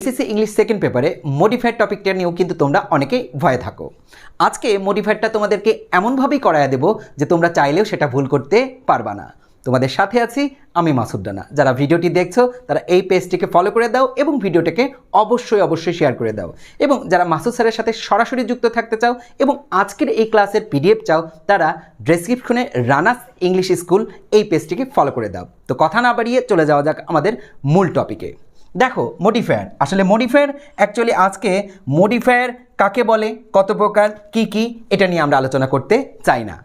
HSC English second পেপারে modified টপিকটা নিয়েও কিন্তু তোমরা অনেকেই ভয়ে থাকো। আজকে মডিফাইডটা তোমাদেরকে এমনভাবেই করায়া দেব যে তোমরা চাইলেও সেটা ভুল করতে পারবা না। তোমাদের সাথে আছি আমি মাসুদ রানা। যারা ভিডিওটি দেখছো তারা এই পেজটিকে ফলো করে দাও এবং ভিডিওটাকে অবশ্যই শেয়ার করে দাও। এবং যারা মাসুদ স্যারের সাথে সরাসরি যুক্ত থাকতে চাও এবং আজকের এই ক্লাসের পিডিএফ চাও তারা ডেসক্রিপশনে রানাস ইংলিশ স্কুল এই পেজটিকে ফলো করে দাও। তো কথা না বাড়িয়ে চলে যাওয়া যাক আমাদের মূল টপিকে। দেখো মডিফায়ার, আসলে মডিফায়ার অ্যাকচুয়ালি আজকে মডিফায়ার কাকে বলে, কত প্রকার, কি এটা নিয়ে আমরা আলোচনা করতে চাই না।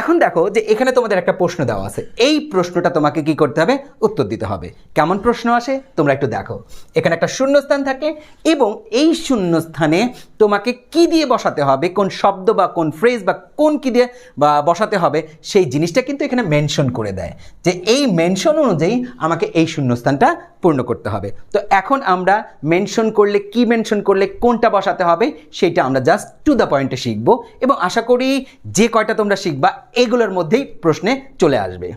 এখন দেখো যে এখানে তোমাদের একটা প্রশ্ন দেওয়া আছে, এই প্রশ্নটা তোমাকে কি করতে হবে, উত্তর দিতে হবে। কেমন প্রশ্ন আসে তোমরা একটু দেখো। এখানে একটা শূন্যস্থান থাকে এবং এই শূন্যস্থানে তোমাকে কি দিয়ে বসাতে হবে, কোন শব্দ বা কোন ফ্রেজ বা কোন কি দিয়ে বা বসাতে হবে সেই জিনিসটা কিন্তু এখানে মেনশন করে দেয় যে এই মেনশন অনুযায়ী আমাকে এই শূন্যস্থানটা পূর্ণ করতে হবে। তো এখন আমরা মেনশন করলে কি মেনশন করলে কোনটা বসাতে হবে সেটা আমরা জাস্ট টু দ্য পয়েন্টে শিখবো এবং আশা করি যে কয়টা তোমরা শিখবা এগুলোর মধ্যেই প্রশ্নে চলে আসবে।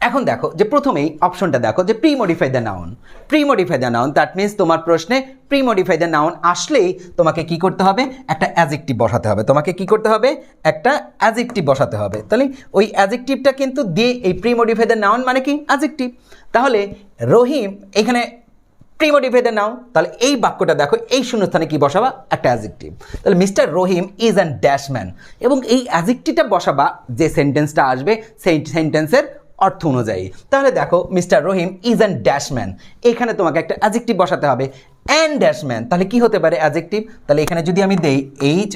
এখন দেখো যে প্রথমেই অপশনটা দেখো যে pre modify the noun. Pre modify the noun that means তোমার প্রশ্নে প্রি মডিফাই দ্য নাউন আসলেই তোমাকে কি করতে হবে, একটা অ্যাডজেক্টিভ বসাতে হবে। তোমাকে কি করতে হবে, একটা অ্যাডজেক্টিভ বসাতে হবে। তাহলে ওই অ্যাডজেক্টিভটা কিন্তু দিয়ে এই প্রি মডিফাই দ্য নাউন মানে কি অ্যাডজেক্টিভ। তাহলে রহিম এখানে প্রি মডিফাই দ্য নাউন, তাহলে এই বাক্যটা দেখো এই শূন্যস্থানে কি বসাবা, একটা অ্যাডজেক্টিভ। তাহলে মিস্টার রহিম ইজ অ্যান ড্যাশম্যান এবং এই অ্যাডজেক্টিভটা বসাবা যে সেন্টেন্সটা আসবে সেই সেন্টেন্সের অর্থ অনুযায়ী। তাহলে দেখো মিস্টার রহিম ইজ অ্যান ড্যাশম্যান, এখানে তোমাকে একটা অ্যাডজেক্টিভ বসাতে হবে অ্যান ড্যাশম্যান। তাহলে কি হতে পারে অ্যাডজেক্টিভ, তাহলে এখানে যদি আমি দেই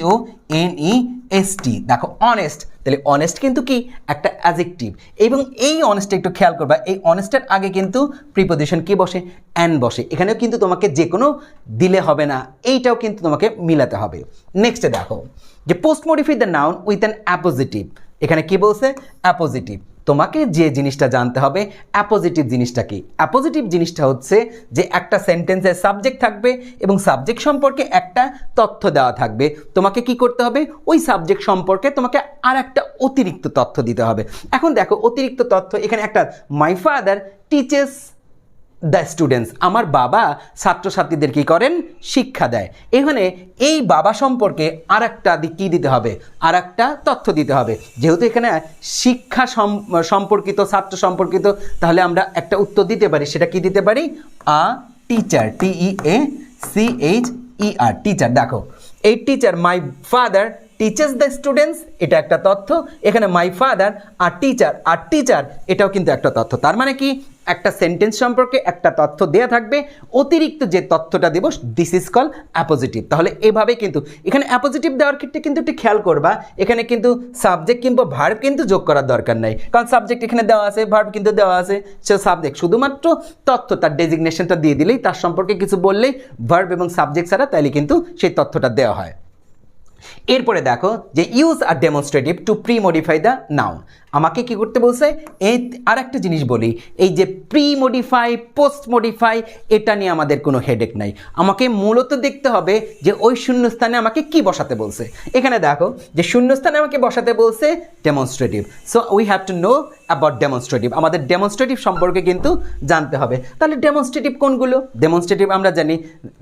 HONEST, দেখো অনেস্ট, তাহলে অনেস্ট কিন্তু কি একটা অ্যাডজেক্টিভ এবং এই অনেস্টটা একটু খেয়াল করবা, এই অনেস্টের আগে কিন্তু প্রিপোজিশন কি বসে, অ্যান বসে। এখানেও কিন্তু তোমাকে যে কোনো দিলে হবে না, এইটাও কিন্তু তোমাকে মিলাতে হবে। নেক্সটে দেখো যে post modify the noun with an appositive, এখানে কি বলছে, অ্যাপোজিটিভ। তোমাকে যে জিনিসটা জানতে হবে অ্যাপোজিটিভ জিনিসটা কি। অ্যাপোজিটিভ জিনিসটা হচ্ছে যে একটা সেন্টেন্সের সাবজেক্ট থাকবে এবং সাবজেক্ট সম্পর্কে একটা তথ্য দেওয়া থাকবে, তোমাকে কি করতে হবে, ওই সাবজেক্ট সম্পর্কে তোমাকে আর একটা অতিরিক্ত তথ্য দিতে হবে। এখন দেখো অতিরিক্ত তথ্য এখানে একটা, my father teaches the students, আমার বাবা ছাত্রছাত্রীদের কী করেন, শিক্ষা দেয়। এখানে এই বাবা সম্পর্কে আর একটা কী দিতে হবে, আর একটা তথ্য দিতে হবে। যেহেতু এখানে শিক্ষা সম্পর্কিত, ছাত্র সম্পর্কিত, তাহলে আমরা একটা উত্তর দিতে পারি, সেটা কি দিতে পারি, আ টিচার, TEACHER, টিচার। দেখো এই teacher, my father teachers the students, এটা একটা তথ্য। এখানে মাই ফাদার আর টিচার এটাও কিন্তু একটা তথ্য। তার মানে কি, একটা সেন্টেন্স সম্পর্কে একটা তথ্য দেয়া থাকবে, অতিরিক্ত যে তথ্যটা দেব দিস ইজ কল অ্যাপোজিটিভ। তাহলে এভাবে কিন্তু এখানে অ্যাপোজিটিভ দেওয়ার ক্ষেত্রে কিন্তু একটু খেয়াল করবা, এখানে কিন্তু সাবজেক্ট কিংবা ভার্ব কিন্তু যোগ করার দরকার নাই, কারণ সাবজেক্ট এখানে দেওয়া আছে, ভার্ব কিন্তু দেওয়া আছে। সে সাবজেক্ট শুধুমাত্র তথ্য, তার ডেজিগনেশনটা দিয়ে দিলেই, তার সম্পর্কে কিছু বললেই ভার্ব এবং সাবজেক্ট ছাড়া, তাইলে কিন্তু সেই তথ্যটা দেওয়া হয়। এরপরে দেখো যে use are demonstrative to premodify the noun. আমাকে কি করতে বলছে, এই আর একটা জিনিস বলি, এই যে প্রি মডিফাই পোস্ট মডিফাই এটা নিয়ে আমাদের কোনো হেডেক নাই। আমাকে মূলত দেখতে হবে যে ওই শূন্যস্থানে আমাকে কি বসাতে বলছে। এখানে দেখো যে শূন্যস্থানে আমাকে বসাতে বলছে demonstrative, so we have to know about demonstrative. আমাদের ডেমনস্ট্রেটিভ সম্পর্কে কিন্তু জানতে হবে। তাহলে ডেমনস্ট্রেটিভ কোনগুলো, ডেমনস্ট্রেটিভ আমরা জানি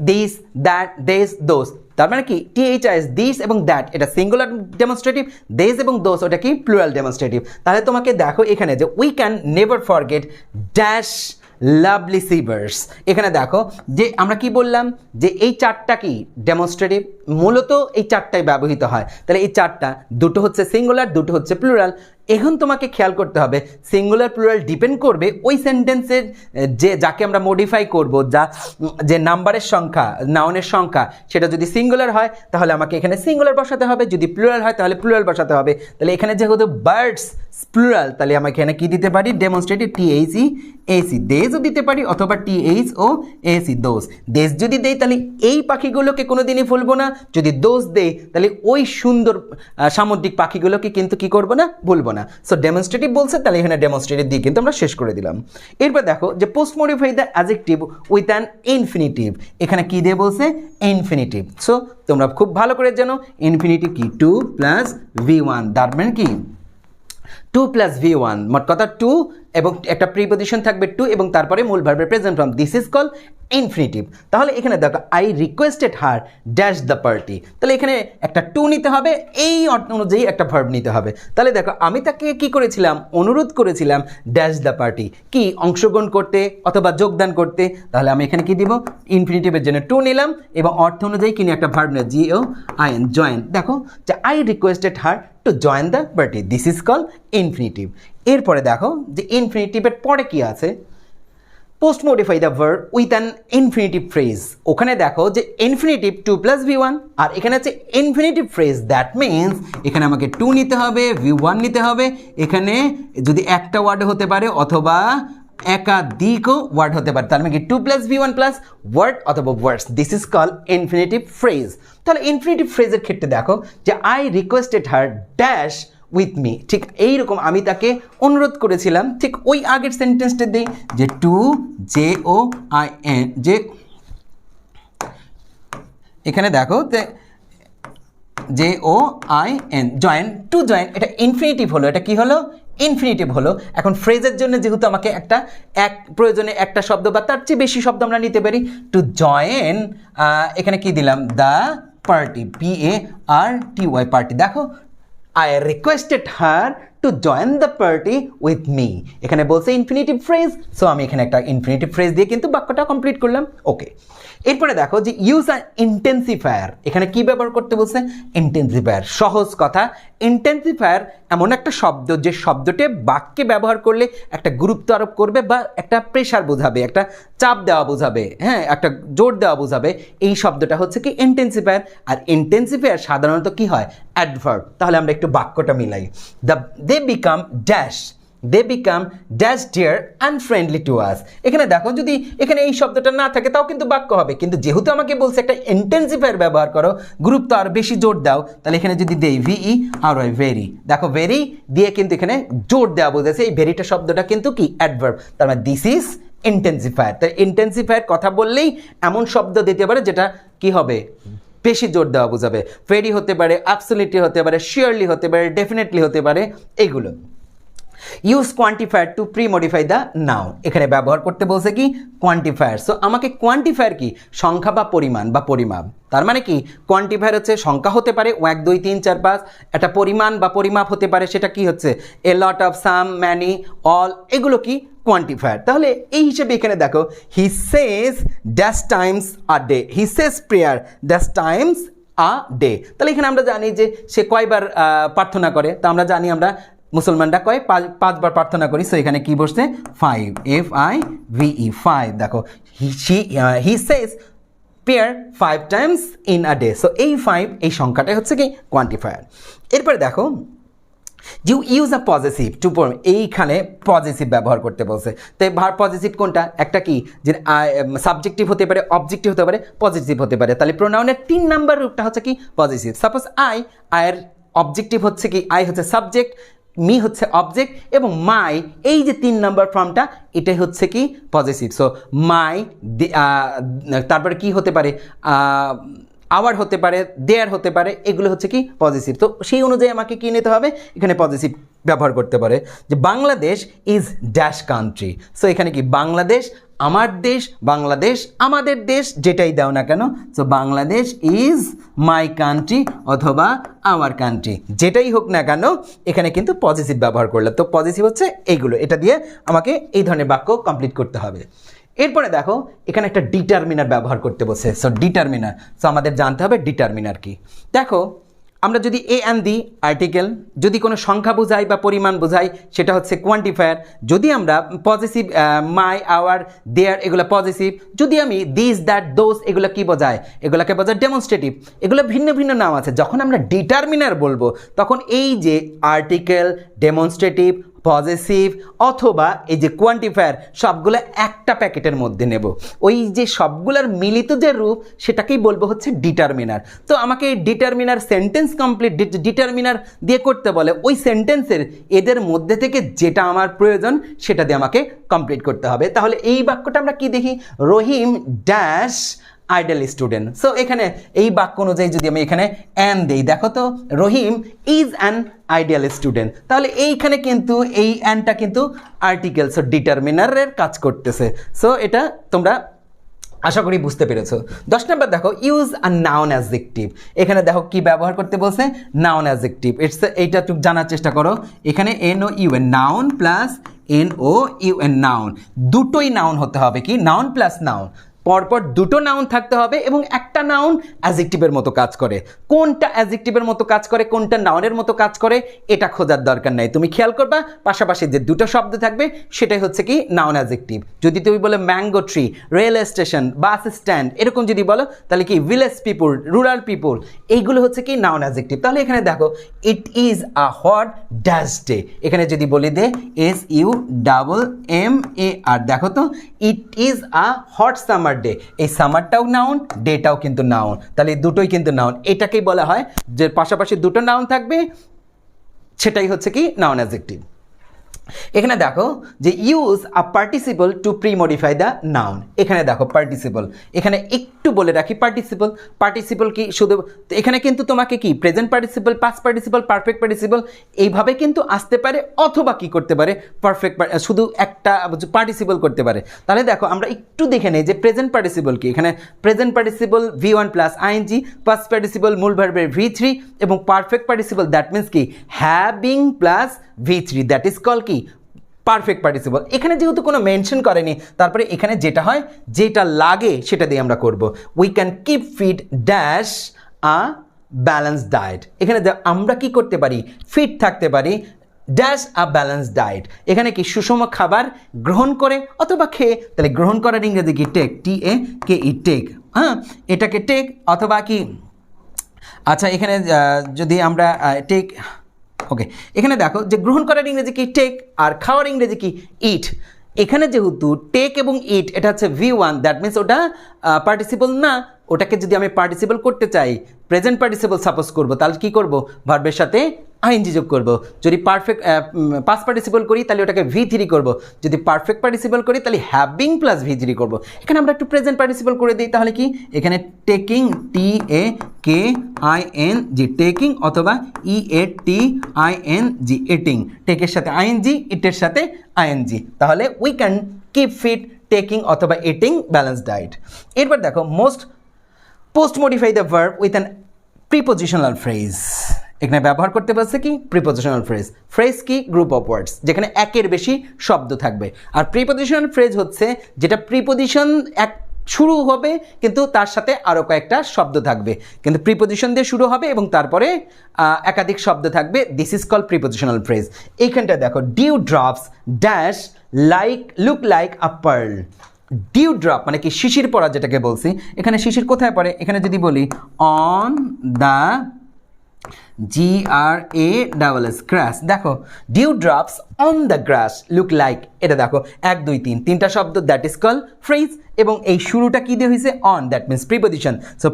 দিস, দ্যাট, দেস, দোস। তার মানে কি THIS, দিস এবং দ্যাট এটা সিঙ্গুলার ডেমনস্ট্রেটিভ, দেস এবং দোস ওটা কি প্লুরাল ডেমনস্ট্রেটিভ। তাহলে তোমাকে দেখো এখানে যে we can never forget dash lovely shivers. এখানে দেখো যে আমরা কি বললাম যে এই চারটা কি ডেমনস্ট্রেটিভ, মূলত এই চারটাই ব্যবহৃত হয়। তাহলে এই চারটা, দুটো হচ্ছে সিঙ্গুলার, দুটো হচ্ছে প্লুরাল। এখন তোমাকে খেয়াল করতে হবে সিঙ্গুলার প্লুরাল ডিপেন্ড করবে ওই সেন্টেন্সের যাকে আমরা মডিফাই করব, যে নাম্বারের সংখ্যা, নাউনের সংখ্যা, সেটা যদি সিঙ্গুলার হয় তাহলে আমাকে এখানে সিঙ্গুলার বসাতে হবে, যদি প্লুরাল হয় তাহলে প্লুরাল বসাতে হবে। তাহলে এখানে যেহেতু বার্ডস প্লুরাল, তাহলে আমাকে এখানে কি দিতে পারি, ডেমনস্ট্রেটিভ THEAC, দেশও দিতে পারি, অথবা THOAC, দোষ। দেশ যদি দেই তাহলে এই পাখিগুলোকে কোনোদিনই ভুলবো না, যদি দোষ দেই তাহলে ওই সুন্দর সামুদ্রিক পাখিগুলোকে কিন্তু কি করবো না, ভুলবো না। সো ডেমনস্ট্রেটিভ বলছে, তাহলে এখানে ডেমনস্ট্রেটিভ দিয়ে কিন্তু আমরা শেষ করে দিলাম। এরপর দেখো যে post modify the adjective with an infinitive, এখানে কি দিয়ে বলছে, ইনফিনিটিভ। সো তোমরা খুব ভালো করে জানো ইনফিনিটিভ কি, 2 + V1, দ্যাট মিন কি 2 + V1, মোট কথা 2 এবং একটা প্রিপোজিশন থাকবে 2 এবং তারপরে মূল ভার্বের present form, this is call infinitive. তাহলে এখানে দেখো I requested her dash the party, তাহলে এখানে একটা টু নিতে হবে, এই অর্থ অনুযায়ী একটা ভার্ব নিতে হবে। তাহলে দেখো আমি তাকে কি করেছিলাম, অনুরোধ করেছিলাম ড্যাশ দ্য পার্টি, কি অংশগ্রহণ করতে অথবা যোগদান করতে। তাহলে আমি এখানে কি দিব, ইনফিনিটিভের জন্য টু নিলাম এবং অর্থ অনুযায়ী কিনে একটা ভার্ব নিলাম, GOIN জয়েন। দেখো যে I requested her to join the party, this is call infinitive. এরপরে দেখো যে ইনফিনিটিভের পরে কি আছে, post modify the verb with an infinitive phrase. ওখানে দেখো যে ইনফিনিটিভ 2 + V1 আর এখানে আছে ইনফিনিটিভ ফ্রেজ, দ্যাট মিনস এখানে আমাকে 2 নিতে হবে, V1 নিতে হবে। এখানে যদি একটা ওয়ার্ড হতে পারে অথবা একাধিকও ওয়ার্ড হতে পারে, তার মানে কি 2 + V1 প্লাস ওয়ার্ড অথবা words, this is call infinitive phrase. তাহলে ইনফিনিটিভ ফ্রেজের ক্ষেত্রে দেখো যে I requested her dash with me, ঠিক এইরকম আমি তাকে অনুরোধ করেছিলাম, ঠিক ওই আগের সেন্টেন্সটা দিই যে টু JOIN, যে এখানে দেখো যে JOIN জয়েন, টু জয়েন, এটা ইনফিনিটিভ হলো, এটা কি হলো, ইনফিনিটিভ হলো। এখন ফ্রেজের জন্য যেহেতু আমাকে এক প্রয়োজনে একটা শব্দ বা তার চেয়ে বেশি শব্দ আমরা নিতে পারি, টু জয়েন, এখানে কি দিলাম, দ্য পার্টি, PARTY পার্টি। দেখো I requested her to join the party with me, এখানে বলছে ইনফিনিটিভ ফ্রেজ, সো আমি এখানে একটা ইনফিনিটিভ ফ্রেজ দিয়ে কিন্তু বাক্যটা কমপ্লিট করলাম। ওকে, এরপরে দেখো যে ইউজ আ ইন্টেন্সিফায়ার, এখানে কি ব্যবহার করতে বলছে, ইন্টেন্সিফায়ার। সহজ কথা, ইন্টেন্সিফায়ার এমন একটা শব্দ যে শব্দটি বাক্যে ব্যবহার করলে একটা গুরুত্ব আরোপ করবে বা একটা প্রেশার বোঝাবে, একটা চাপ দেওয়া বোঝাবে, হ্যাঁ একটা জোর দেওয়া বোঝাবে, এই শব্দটা হচ্ছে কি ইন্টেন্সিফায়ার। আর ইন্টেন্সিফায়ার সাধারণত কি হয়, অ্যাডভার্ব। তাহলে আমরা একটু বাক্যটা মিলাই, they become dash, they become dash dear and friendly to us. এখানে দেখো যদি এখানে এই শব্দটা না থাকে তাও কিন্তু বাক্য হবে, কিন্তু যেহেতু আমাকে বলছে একটা ইন্টেন্সিফায়ার ব্যবহার করো, গুরুত্ব আর বেশি জোর দাও, তাহলে এখানে যদি দেই VERY ভেরি, দেখো ভেরি দিয়ে কিন্তু এখানে জোর দেওয়া বোঝাচ্ছে, এই ভেরিটা শব্দটা কিন্তু কি অ্যাডভার্ব, তার মানে দিস ইজ ইন্টেন্সিফায়ার। তাই ইন্টেন্সিফায়ার কথা বললেই এমন শব্দ দিতে পারে যেটা কি হবে, বেশি জোর দেওয়া বোঝাবে। ভেরি হতে পারে, অ্যাবসলিউটলি হতে পারে, শিওরলি হতে পারে, ডেফিনেটলি হতে পারে, এইগুলো। Use quantifier two premodify the noun, এখানে ব্যবহার করতে বলছে কি কোয়ান্টিফায়ার। সো আমাকে কোয়ান্টিফায়ার কি, সংখ্যা বা পরিমাণ বা পরিমাপ, তার মানে কি কোয়ান্টিফায়ার হচ্ছে সংখ্যা হতে পারে 1 2 3 4 5, একটা পরিমাণ বা পরিমাপ হতে পারে, সেটা কি হচ্ছে a lot of, some, many, all, এগুলো কি কোয়ান্টিফায়ার। তাহলে এই হিসেবে এখানে দেখো he says dash times a day, he says prayer dash times a day. তাহলে এখানে আমরা জানি যে সে কয়বার প্রার্থনা করে, তা আমরা জানি আমরা মুসলমানরা কয় 5 বার প্রার্থনা করি, সো এখানে কি বসছে 5, FIVE 5। দেখো he says prayer 5 times in a day, so এই 5 এই সংখ্যাটাই হচ্ছে কি কোয়ান্টিফায়ার। এরপরে দেখো যে ইউজ আ পজিটিভ টু, এইখানে পজিটিভ ব্যবহার করতে বলছে। তো ভার পজিটিভ কোনটা, একটা কি যে সাবজেক্টিভ হতে পারে, অবজেক্টিভ হতে পারে, পজিটিভ হতে পারে। তাহলে প্রোনাউনের 3 নাম্বার রূপটা হচ্ছে কি পজিটিভ। সাপোজ আয়ের অবজেক্টিভ হচ্ছে কি, আই হচ্ছে সাবজেক্ট, মি হচ্ছে অবজেক্ট এবং মাই, এই যে 3 নাম্বার ফর্মটা এটাই হচ্ছে কি পজিটিভ। সো মাই, তারপরে কি হতে পারে, আওয়ার হতে পারে, দেয়ার হতে পারে, এগুলো হচ্ছে কি পজিটিভ। তো সেই অনুযায়ী আমাকে কি নিতে হবে, এখানে পজিটিভ ব্যবহার করতে পারে। যে Bangladesh is dash country, so এখানে কি বাংলাদেশ আমার দেশ, বাংলাদেশ আমাদের দেশ, যেটাই দাও না কেন, so Bangladesh is my country অথবা আওয়ার কান্ট্রি, যেটাই হোক না কেন এখানে কিন্তু পজিটিভ ব্যবহার করলাম। তো পজিটিভ হচ্ছে এইগুলো, এটা দিয়ে আমাকে এই ধরনের বাক্য কমপ্লিট করতে হবে। এরপরে দেখো এখানে একটা ডিটারমিনার ব্যবহার করতে বলছে। সো ডিটারমিনার, সো আমাদের জানতে হবে ডিটারমিনার কি। দেখো আমরা যদি AN দিই আর্টিকেল, যদি কোনো সংখ্যা বোঝাই বা পরিমাণ বোঝাই সেটা হচ্ছে কোয়ান্টিফায়ার। যদি আমরা পজিটিভ মাই, আওয়ার, দেয়ার এগুলো পজিটিভ, যদি আমি দিস, দ্যাট, দোজ এগুলো কি বোঝায়, এগুলোকে বোঝায় ডেমনস্ট্রেটিভ, এগুলো ভিন্ন ভিন্ন নাম আছে। যখন আমরা ডিটারমিনার বলবো তখন এই যে আর্টিকেল, ডেমনস্ট্রেটিভ, পজিটিভ অথবা এই যে কোয়ান্টিফায়ার সবগুলো একটা প্যাকেটের মধ্যে নেব, ওই যে সবগুলোর মিলিত যে রূপ সেটাকেই বলবো হচ্ছে ডিটারমিনার। তো আমাকে এই ডিটারমিনার সেন্টেন্স কমপ্লিট ডিটারমিনার দিয়ে করতে বলে, ওই সেন্টেন্সের এদের মধ্যে থেকে যেটা আমার প্রয়োজন সেটা দিয়ে আমাকে কমপ্লিট করতে হবে। তাহলে এই বাক্যটা আমরা কি দেখি, রহিম ড্যাশ আইডল স্টুডেন্ট। সো এখানে এই বাক্য অনুযায়ী যদি আমি এখানে অ্যান দেই, দেখো তো রহিম ইজ অ্যান আইডিয়াল স্টুডেন্ট, তাহলে এইখানে কিন্তু এই অ্যানটা কিন্তু আর্টিকেল, সো ডিটারমিনারের কাজ করতেছে। সো এটা তোমরা আশা করি বুঝতে পেরেছো। 10 নম্বর দেখো ইউজ আ নাউন অ্যাডজেক্টিভ। এখানে দেখো কি ব্যবহার করতে বলছে, নাউন অ্যাডজেক্টিভ। এইটা একটু জানার চেষ্টা করো। এখানে N O U N, noun plus N O U N, noun. দুটোই নাউন হতে হবে, কি নাউন প্লাস নাউন, পরপর দুটো নাউন থাকতে হবে এবং একটা নাউন অ্যাডজেক্টিভের মতো কাজ করে। কোনটা অ্যাডজেক্টিভের মতো কাজ করে, কোনটা নাউনের মতো কাজ করে, এটা খোঁজার দরকার নাই। তুমি খেয়াল করবা পাশাপাশি যে দুটো শব্দ থাকবে সেটাই হচ্ছে কি নাউন অ্যাডজেক্টিভ। যদি তুমি বলো mango tree, railway station, bus stand, এরকম যদি বলো তাহলে কি ভিলেজ পিপুল, রুরাল পিপুল, এইগুলো হচ্ছে কি নাউন অ্যাডজেক্টিভ। তাহলে এখানে দেখো it is a hot dash day, এখানে যদি বলি দে SUMMAR, দেখো তো it is a hot summer day, এই সামারটাও নাউন, ডেটাও কিন্তু নাউন, তাহলে দুটোই কিন্তু নাউন। এটাকেই বলা হয় যে পাশাপাশি দুটো নাউন থাকবে, সেটাই হচ্ছে কি নাউন অ্যাডজেক্টিভ। এখানে দেখো যে use a participle two premodify the noun. এখানে দেখো পার্টিসিপল, এখানে একটু বলে রাখি পার্টিসিপল কি শুধু এখানে কিন্তু তোমাকে কি present participle, past participle, perfect participle এইভাবে কিন্তু আসতে পারে, অথবা কি করতে পারে পারফেক্ট শুধু একটা পার্টিসিপল করতে পারে। তাহলে দেখো আমরা একটু দেখে নেই যে প্রেজেন্ট পার্টিসিপল কি। এখানে present participle V1 plus ING, past participle মূল ভার্বের V3 এবং পারফেক্ট পার্টিসিপল দ্যাট মিন্স কি having plus V3, that is called কি পারফেক্ট পার্টিসিপল। এখানে যেহেতু কোনো মেনশন করেনি, তারপরে এখানে যেটা হয় যেটা লাগে সেটা দিয়ে আমরা করব। We can keep fit dash a balance diet. এখানে আমরা কি করতে পারি, ফিট থাকতে পারি ড্যাশ আ ব্যালেন্স ডায়েট। এখানে কি সুষম খাবার গ্রহণ করে অথবা খেয়ে, তাহলে গ্রহণ করার ইংরেজি কি টেক, TAKE, টেক। হ্যাঁ, এটাকে টেক অথবা কি, আচ্ছা এখানে যদি আমরা টেক, ওকে এখানে দেখো যে গ্রহণ করার ইংরেজি কি টেক, আর খাওয়ার ইংরেজি কি ইট। এখানে যেহেতু টেক এবং ইট এটা হচ্ছে V1, দ্যাট মিনস ওটা পার্টিসিপল না, ওটাকে যদি আমি পার্টিসিপল করতে চাই, প্রেজেন্ট পার্টিসিপল সাপোজ করব, তাহলে কি করব, ভার্বের সাথে আইএনজি যোগ করব। যদি পারফেক্ট পাস্ট পার্টিসিপল করি তাহলে ওটাকে V3 করব। যদি পারফেক্ট পার্টিসিপল করি তাহলে হ্যাভিং প্লাস V3 করব। এখানে আমরা একটু প্রেজেন্ট পার্টিসিপল করে দিই, তাহলে কি এখানে টেকিং TAKING, টেকিং, অথবা EATING, এটিং। টেকের সাথে আইএনজি, ইটের সাথে আইএনজি, তাহলে we can keep fit taking অথবা এটিং ব্যালেন্স ডায়েট। এরপর দেখো post modify the verb with an prepositional phrase. এখানে ব্যবহার করতে পারছে কি প্রিপোজিশনাল ফ্রেজ। ফ্রেজ কি গ্রুপ অফ ওয়ার্ডস যেখানে একের বেশি শব্দ থাকবে, আর প্রিপোজিশনাল ফ্রেজ হচ্ছে যেটা প্রিপোজিশন এক শুরু হবে কিন্তু তার সাথে আরও কয়েকটা শব্দ থাকবে, কিন্তু প্রিপোজিশন দিয়ে শুরু হবে এবং তারপরে একাধিক শব্দ থাকবে। This is called prepositional phrase. এইখানটা দেখো dew drops dash like look like a pearl. Dew drop মানে কি শিশির পড়া, যেটাকে বলছি। এখানে শিশির কোথায় পড়ে, এখানে যদি বলি অন দ্য GRASS গ্রাস, দেখো dew drops on the grass look like, এটা দেখো 1 2 3 তিনটা শব্দ, দ্যাট ইজ কল ফ্রেজ। এবং এই শুরুটা কি দিয়ে হয়েছে, on, that means preposition. So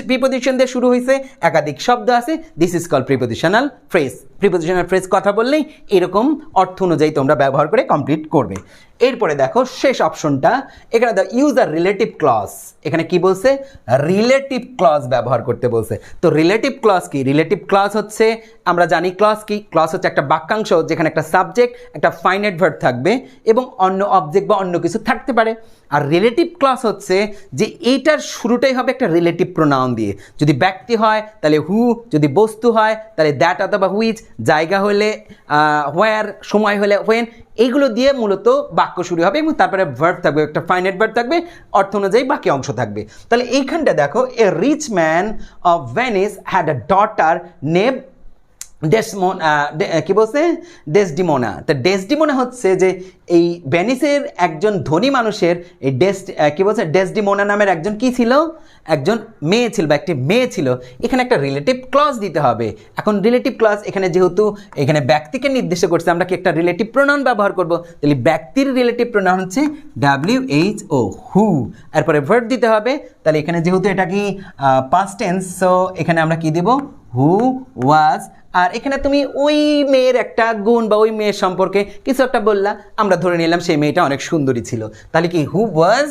preposition দিয়ে শুরু হয়েছে, একাধিক শব্দ আছে, this is called prepositional phrase. Prepositional phrase কথা বললেই এরকম অর্থ অনুযায়ী তোমরা ব্যবহার করে কমপ্লিট করবে। এরপরে দেখো শেষ অপশনটা, এখানে দেখো ইউজ আ রিলেটিভ ক্লজ। এখানে কি বলছে, রিলেটিভ ক্লজ ব্যবহার করতে বলছে। তো রিলেটিভ ক্লজ কি, রিলেটিভ ক্লজ হচ্ছে আমরা জানি ক্লজ কি, ক্লজ হচ্ছে একটা বাক্যাংশ যেখানে একটা সাবজেক্ট, একটা ফাইনাইট ভার্ব থাকবে এবং অন্য অবজেক্ট বা অন্য কিছু থাকতে পারে। আর রিলেটিভ ক্লজ হচ্ছে যে এইটার শুরুটাই হবে একটা রিলেটিভ প্রোনাউন দিয়ে। যদি ব্যক্তি হয় তাহলে হু, যদি বস্তু হয় তাহলে দ্যাট অথবা হুইচ, জায়গা হলে হোয়ার, সময় হলে হোয়েন, এইগুলো দিয়ে মূলত বাক্য শুরু হবে এবং তারপরে ভার্ব থাকবে, একটা ফাইনাইট ভার্ব থাকবে, অর্থ অনুযায়ী বাকি অংশ থাকবে। তাহলে এইখানটা দেখো a rich man of Venice had a daughter name কি বলছে, ডেসডিমোনা। তো ডেসডিমোনা হচ্ছে যে এই ভেনিসের একজন ধনী মানুষের এই কি বলছে, ডেসডিমোনা নামের একজন কি ছিল, একজন মেয়ে ছিল বা একটি মেয়ে ছিল। এখানে একটা রিলেটিভ ক্লজ দিতে হবে। এখন রিলেটিভ ক্লজ এখানে যেহেতু এখানে ব্যক্তিকে নির্দেশ করছে, আমরা কি একটা রিলেটিভ প্রোনাউন ব্যবহার করব, তাহলে ব্যক্তির রিলেটিভ প্রোনাউন হচ্ছে WHO, হু। এরপরে ভার্ব দিতে হবে, তাহলে এখানে যেহেতু এটা কি পাস্ট টেন্স, সো এখানে আমরা কি দেব, হু ওয়াজ। আর এখানে তুমি ওই মেয়ের একটা গুণ বা ওই মেয়ের সম্পর্কে কিছু একটা বললা, আমরা ধরে নিলাম সেই মেয়েটা অনেক সুন্দরী ছিল, তাহলে কি হু ওয়াজ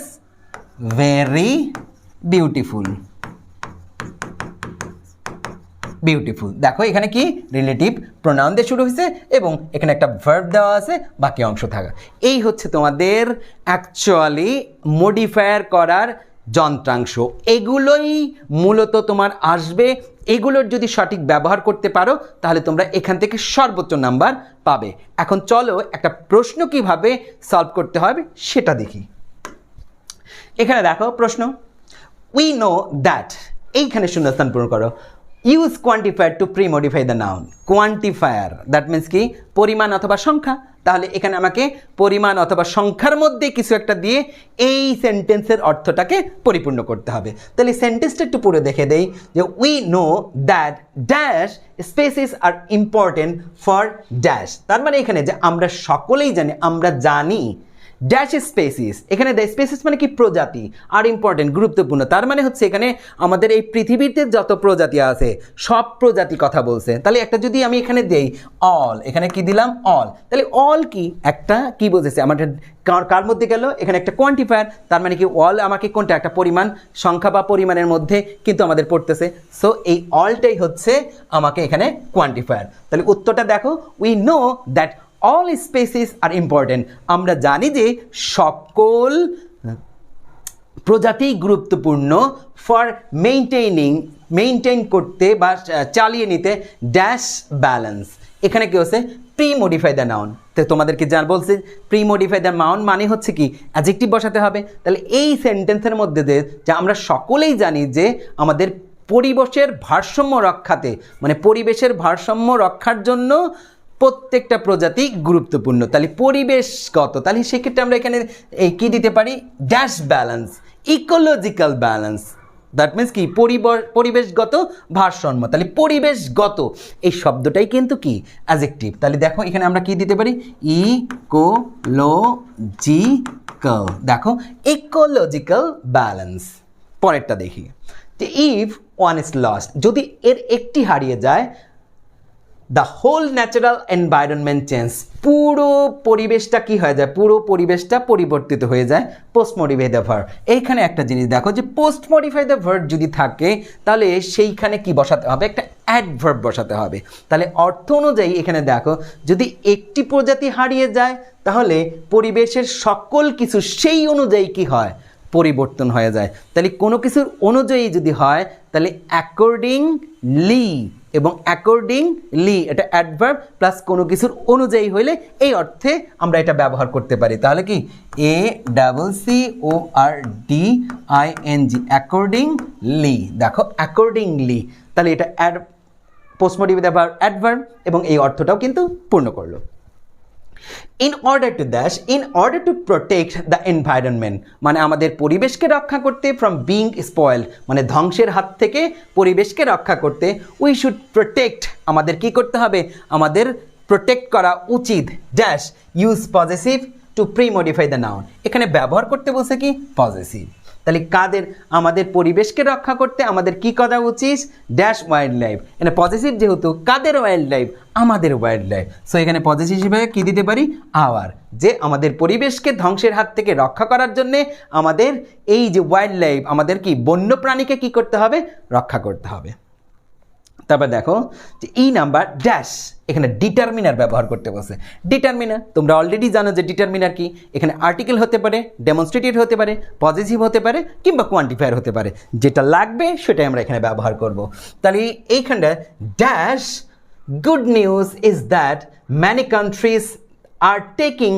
ভেরি বিউটিফুল। বিউটিফুল, দেখো এখানে কি রিলেটিভ প্রোনাউন দিয়ে শুরু হয়েছে এবং এখানে একটা ভার্ব দেওয়া আছে, বাকি অংশ থাকা। এই হচ্ছে তোমাদের অ্যাকচুয়ালি মডিফায়ার করার যন্ত্রাংশ, এগুলোই মূলত তোমার আসবে। এগুলোর যদি সঠিক ব্যবহার করতে পারো তাহলে তোমরা এখান থেকে সর্বোচ্চ নাম্বার পাবে। এখন চলো একটা প্রশ্ন কিভাবে সলভ করতে হবে সেটা দেখি। এখানে দেখো প্রশ্ন, উই নো দ্যাট, এইখানে শূন্যস্থান পূরণ করো। Use quantifier two premodify the noun. Quantifier that means কি, পরিমাণ অথবা সংখ্যা। তাহলে এখানে আমাকে পরিমাণ অথবা সংখ্যার মধ্যে কিছু একটা দিয়ে এই সেন্টেন্সের অর্থটাকে পরিপূর্ণ করতে হবে। তাহলে সেন্টেন্সটা একটু পুরো দেখে দেই, যে we know that dash species are important for dash. তার মানে এখানে যে আমরা সকলেই জানি, আমরা জানি ড্যাশ স্পেসিস, এখানে দ্য স্পেসিস মানে কি, প্রজাতি, আর ইম্পর্টেন্ট গুরুত্বপূর্ণ। তার মানে হচ্ছে এখানে আমাদের এই পৃথিবীতে যত প্রজাতি আছে সব প্রজাতি কথা বলছে। তাহলে একটা যদি আমি এখানে দেই অল, এখানে কি দিলাম অল, তাহলে অল কি একটা কি বোঝেছে আমাদের কার মধ্যে গেল, এখানে একটা কোয়ান্টিফায়ার। তার মানে কি অল আমাকে কোনটা, একটা পরিমাণ, সংখ্যা বা পরিমাণের মধ্যে কিন্তু আমাদের পড়তেছে। সো এই অলটাই হচ্ছে আমাকে এখানে কোয়ান্টিফায়ার। তাহলে উত্তরটা দেখো, we know that all species are important, আমরা জানি যে সকল প্রজাতি গুরুত্বপূর্ণ ফর মেইনটেইন করতে বা চালিয়ে নিতে ড্যাশ ব্যালেন্স। এখানে কি হচ্ছে, প্রি মডিফাই দ্য নাউন। তো তোমাদেরকে যা বলছে প্রি মডিফাই দ্য নাউন মানে হচ্ছে কি, অ্যাডজেক্টিভ বসাতে হবে। তাহলে এই সেন্টেন্সের মধ্যে দিয়ে যে আমরা সকলেই জানি যে আমাদের পরিবেশের ভারসাম্য রক্ষাতে, মানে পরিবেশের ভারসাম্য রক্ষার জন্য প্রত্যেকটা প্রজাতি গুরুত্বপূর্ণ। তাহলে পরিবেশগত, তাহলে সেক্ষেত্রে আমরা এখানে এই কী দিতে পারি, dash balance, ecological balance. That means কি, পরিবেশগত ভারসাম্য। তাহলে পরিবেশগত এই শব্দটাই কিন্তু কি, অ্যাডজেক্টিভ। তাহলে দেখো এখানে আমরা কি দিতে পারি, ইকোলজিক্যাল। দেখো ইকোলজিক্যাল ব্যালেন্স। পরেরটা দেখি, যে ইফ ওয়ান ইজ লস্ট, যদি এর একটি হারিয়ে যায়, the whole natural environment change, পুরো পরিবেশটা কি হয়ে যায়, পুরো পরিবেশটা পরিবর্তিত হয়ে যায়। পোস্ট মডিফাই দ্য ভার্ব, এইখানে একটা জিনিস দেখো, যে পোস্ট মডিফাই দ্য ভার্ব যদি থাকে তাহলে সেইখানে কি বসাতে হবে, একটা অ্যাডভার্ব বসাতে হবে। তাহলে অর্থ অনুযায়ী এখানে দেখো, যদি একটি প্রজাতি হারিয়ে যায় তাহলে পরিবেশের সকল কিছু সেই অনুযায়ী কি হয়, পরিবর্তন হয়ে যায়। তাহলে কোনো কিছুর অনুযায়ী যদি হয় তাহলে অ্যাকর্ডিংলি, এবং অ্যাকর্ডিংলি এটা অ্যাডভার্ব প্লাস কোনো কিছুর অনুযায়ী হইলে এই অর্থে আমরা এটা ব্যবহার করতে পারি। তাহলে কি ACCORDING, অ্যাকর্ডিংলি। দেখো অ্যাকর্ডিংলি, তাহলে এটা post modify the verb adverb, এবং এই অর্থটাও কিন্তু পূর্ণ করলো। in order to protect the environment, মানে আমাদের পরিবেশকে রক্ষা করতে, from being spoiled মানে ধ্বংসের হাত থেকে পরিবেশকে রক্ষা করতে, we should protect, আমাদের কি করতে হবে, আমাদের প্রোটেক্ট করা উচিত, dash use possessive two premodify the noun. এখানে ব্যবহার করতে বলছে কি, পজেসিভ। তাহলে কাদের, আমাদের পরিবেশকে রক্ষা করতে আমাদের কি করা উচিত, ড্যাশ ওয়াইল্ড লাইফ। এখানে পজিটিভ যেহেতু, কাদের ওয়াইল্ড লাইফ, আমাদের ওয়াইল্ড লাইফ। সো এখানে পজিটিভ হিসেবে কি দিতে পারি, আওয়ার, যে আমাদের পরিবেশকে ধ্বংসের হাত থেকে রক্ষা করার জন্যে আমাদের এই যে ওয়াইল্ড লাইফ, আমাদের কি বন্য প্রাণীকে কি করতে হবে, রক্ষা করতে হবে। তারপর দেখো যে ই নাম্বার ড্যাশ, এখানে ডিটারমিনার ব্যবহার করতে বলছে। ডিটারমিনার তোমরা অলরেডি জানো যে ডিটারমিনার কি, এখানে আর্টিকেল হতে পারে, ডেমনস্ট্রেটিভ হতে পারে, পজিটিভ হতে পারে, কিংবা কোয়ান্টিফায়ার হতে পারে। যেটা লাগবে সেটাই আমরা এখানে ব্যবহার করব। তাহলে এইখানটা dash good news is that many countries are taking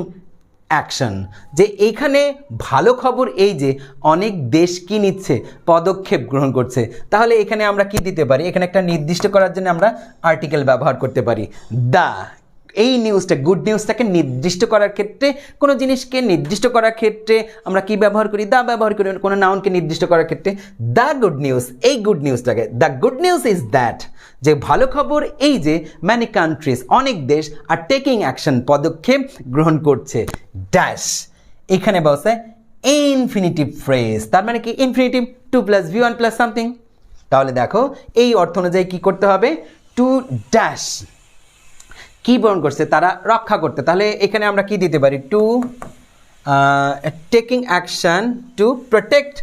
action, যে এইখানে ভালো খবর এই যে অনেক দেশ কি নিচ্ছে, পদক্ষেপ গ্রহণ করছে। তাহলে এখানে আমরা কি দিতে পারি, এখানে একটা নির্দিষ্ট করার জন্য আমরা আর্টিকেল ব্যবহার করতে পারি। দ্য, এই নিউজটা, গুড নিউজটাকে নির্দিষ্ট করার ক্ষেত্রে, কোনো জিনিসকে নির্দিষ্ট করার ক্ষেত্রে আমরা কি ব্যবহার করি, দ্য ব্যবহার করি। কোনো নাউনকে নির্দিষ্ট করার ক্ষেত্রে দ্য গুড নিউজ, এই গুড নিউজটাকে, the good news is that, যে ভালো খবর এই যে ম্যানি কান্ট্রিজ, অনেক দেশ, আর টেকিং অ্যাকশন, পদক্ষেপ গ্রহণ করছে, ড্যাশ। এখানে বলছে ইনফিনিটিভ ফ্রেজ, তার মানে কি infinitive, to plus V1 plus something. তাহলে দেখো এই অর্থ অনুযায়ী কী করতে হবে, টু ড্যাশ কি বরণ করছে, তারা রক্ষা করতে। তাহলে এখানে আমরা কি দিতে পারি, to taking action to protect.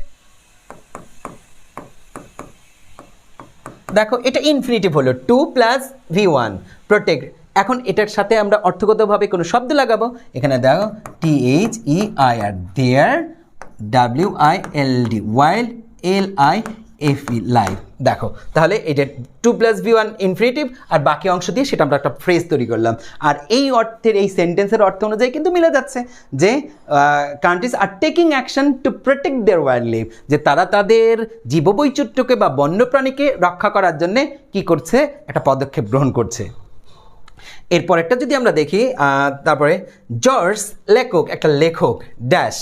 দেখো এটা ইনফিনিটিভ হলো, টু প্লাস V1 প্রোটেক্ট। এখন এটার সাথে আমরা অর্থগতভাবে কোনো শব্দ লাগাবো। এখানে দেখো THEIR, there WILD wild LIFE live. দেখো তাহলে এটা 2+V1 ইনফিনিটিভ আর বাকি অংশ দিয়ে সেটা আমরা একটা ফ্রেজ তৈরি করলাম। আর এই অর্থের এই সেন্টেন্সের অর্থ অনুযায়ী কিন্তু মিলে যাচ্ছে যে countries are taking action to protect their wild life, যে তারা তাদের জীববৈচিত্র্যকে বা বন্যপ্রাণীকে রক্ষা করার জন্যে কি করছে, একটা পদক্ষেপ গ্রহণ করছে। এরপরেরটা যদি আমরা দেখি, তারপরে জর্জ লেকক, একটা লেখক dash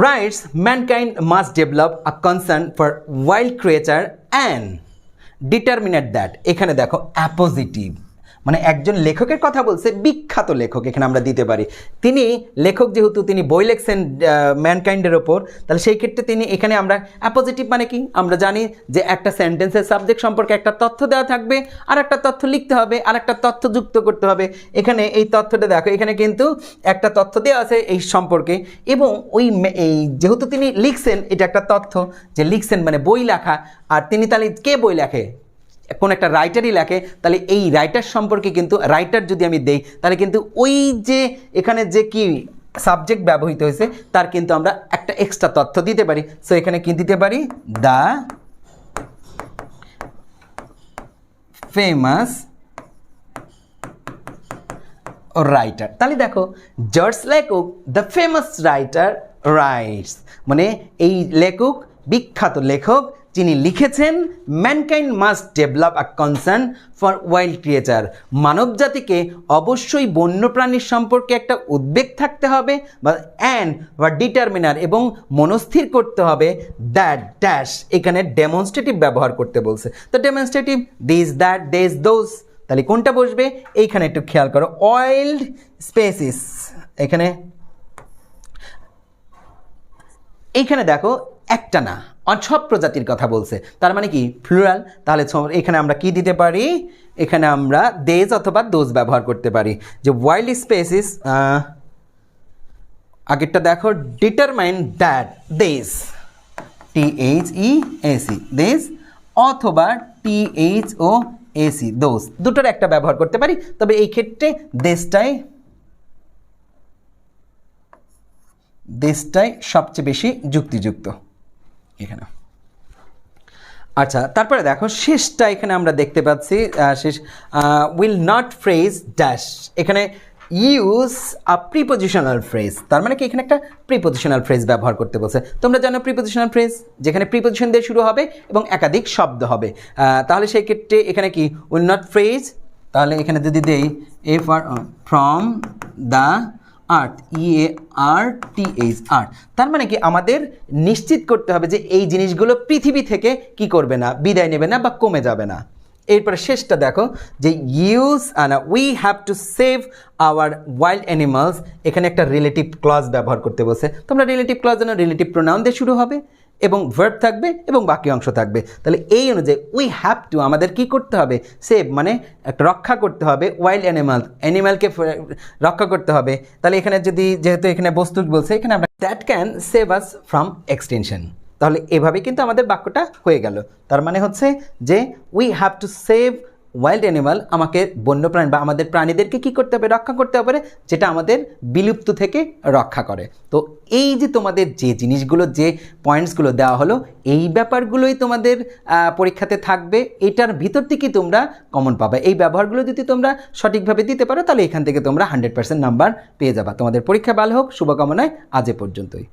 writes mankind must develop a concern for wild creature and determine that, এখানে দেখো অ্যাপোজিটিভ, মানে একজন লেখকের কথা বলছে, বিখ্যাত লেখক এখানে আমরা দিতে পারি। তিনি লেখক যেহেতু তিনি বই লেখছেন ম্যানকাইন্ডের ওপর, তাহলে সেই ক্ষেত্রে তিনি এখানে আমরা অ্যাপোজিটিভ মানে কি, আমরা জানি যে একটা সেন্টেন্সের সাবজেক্ট সম্পর্কে একটা তথ্য দেওয়া থাকবে, আর একটা তথ্য লিখতে হবে, আর একটা তথ্য যুক্ত করতে হবে। এখানে এই তথ্যটা দেখো, এখানে কিন্তু একটা তথ্য দেওয়া আছে এই সম্পর্কে, এবং এই যেহেতু তিনি লিখছেন, এটা একটা তথ্য যে লিখছেন মানে বই লেখা, আর তিনি তাহলে কে বই লেখে, কোন একটা রাইটারই লেখে, তাহলে এই রাইটার সম্পর্কে কিন্তু রাইটার যদি আমি দেই, তাহলে কিন্তু ওই যে এখানে যে কি সাবজেক্ট ব্যবহৃত হয়েছে তার কিন্তু আমরা একটা এক্সট্রা তথ্য দিতে পারি। সো এখানে কি দিতে পারি, দ্য ফেমাস রাইটার। তাহলে দেখো George Laycock the famous writer writes, মানে এই লেখক বিখ্যাত লেখক যিনি লিখেছেন mankind must develop a concern for wild creature, মানবজাতিকে অবশ্যই বন্যপ্রাণীর সম্পর্কে একটা উদ্বেগ থাকতে হবে বা ডিটারমিনার এবং মনস্থির করতে হবে দ্যাট ড্যাশ, এখানে ডেমনস্ট্রেটিভ ব্যবহার করতে বলছে। তো demonstrative this that this those, তাহলে কোনটা বসবে, এইখানে একটু খেয়াল করো, ওয়াইল্ড স্পেসিস, এইখানে দেখো একটা না সব প্রজাতির কথা বলছে, তার মানে কি প্লুরাল। তাহলে এখানে আমরা কি দিতে পারি, এখানে আমরা দেজ অথবা দোজ ব্যবহার করতে পারি, যে ওয়াইল্ড স্পেসিস, আগেরটা দেখো determine that these, THEAC these, অথবা THOAC দোজ, দুটোর একটা ব্যবহার করতে পারি। তবে এই ক্ষেত্রে দেশটাই সবচেয়ে বেশি যুক্তিযুক্ত এখানে। আচ্ছা, তারপরে দেখো শেষটা এখানে আমরা দেখতে পাচ্ছি, শেষ উইল নট ফ্রেজ ড্যাশ, এখানে ইউজ আ প্রিপোজিশনাল ফ্রেজ, তার মানে কি এখানে একটা প্রিপোজিশনাল ফ্রেজ ব্যবহার করতে বলছে। তোমরা জানো প্রিপোজিশনাল ফ্রেজ যেখানে প্রিপোজিশন দিয়ে শুরু হবে এবং একাধিক শব্দ হবে, তাহলে সেই ক্ষেত্রে এখানে কি উইল নট ফ্রেজ, তাহলে এখানে যদি দেই ফ্রম দ্য আর্থ, EARTH, তার মানে কি আমাদের নিশ্চিত করতে হবে যে এই জিনিসগুলো পৃথিবী থেকে কি করবে না, বিদায় নেবে না বা কমে যাবে না। এরপরে শেষটা দেখো যে use we have to save our wild animals, এখানে একটা রিলেটিভ ক্লজ ব্যবহার করতে বলছে। তোমরা রিলেটিভ ক্লজ যেন রিলেটিভ প্রোনাউন দিয়ে শুরু হবে এবং ভার্ব থাকবে এবং বাকি অংশ থাকবে। তাহলে এই অনুযায়ী উই হ্যাভ টু, আমাদের কি করতে হবে, সেভ মানে রক্ষা করতে হবে, ওয়াইল্ড অ্যানিমালকে রক্ষা করতে হবে। তাহলে এখানে যদি যেহেতু এখানে বস্তু বলছে, এখানে আমরা that can save us from extension, তাহলে এভাবে কিন্তু আমাদের বাক্যটা হয়ে গেল। তার মানে হচ্ছে যে we have to save wild animal, আমাকে বন্যপ্রাণী বা আমাদের প্রাণীদেরকে কি করতে হবে, রক্ষা করতে হবে, যেটা আমাদের বিলুপ্ত থেকে রক্ষা করে। তো এই যে তোমাদের যে জিনিসগুলো, যে পয়েন্টসগুলো দেওয়া হলো, এই ব্যাপারগুলোই তোমাদের পরীক্ষাতে থাকবে, এটার ভিতর থেকে তোমরা কমন পাবে। এই ব্যবহারগুলো যদি তোমরা সঠিকভাবে দিতে পারো, তাহলে এখান থেকে তোমরা 100% নাম্বার পেয়ে যাবা। তোমাদের পরীক্ষা ভালো হোক, শুভকামনায় আজ এ পর্যন্তই।